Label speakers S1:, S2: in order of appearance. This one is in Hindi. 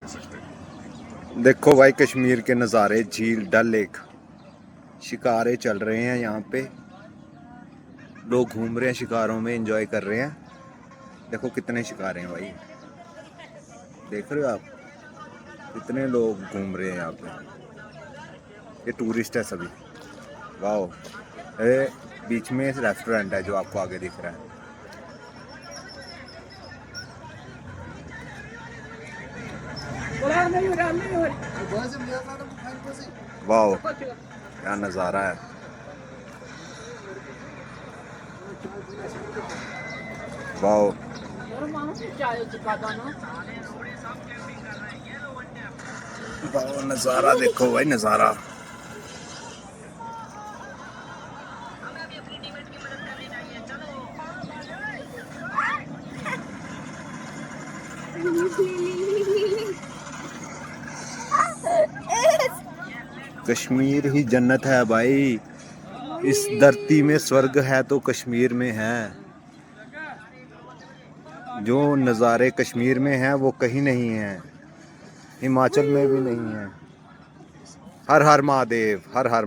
S1: देखो भाई कश्मीर के नज़ारे, झील, डल लेक, शिकारे चल रहे हैं यहाँ पे। लोग घूम रहे हैं शिकारों में, एंजॉय कर रहे हैं। देखो कितने शिकारे हैं भाई, देख रहे हो आप, कितने लोग घूम रहे हैं यहाँ पे। ये टूरिस्ट है सभी। वाह, ये बीच में रेस्टोरेंट है जो आपको आगे दिख रहा है। वाह क्या नज़ारा है। वाह नज़ारा देखो भाई, नज़ारा। कश्मीर ही जन्नत है भाई। इस धरती में स्वर्ग है तो कश्मीर में है। जो नज़ारे कश्मीर में हैं वो कहीं नहीं हैं, हिमाचल में भी नहीं है। हर हर महादेव, हर हर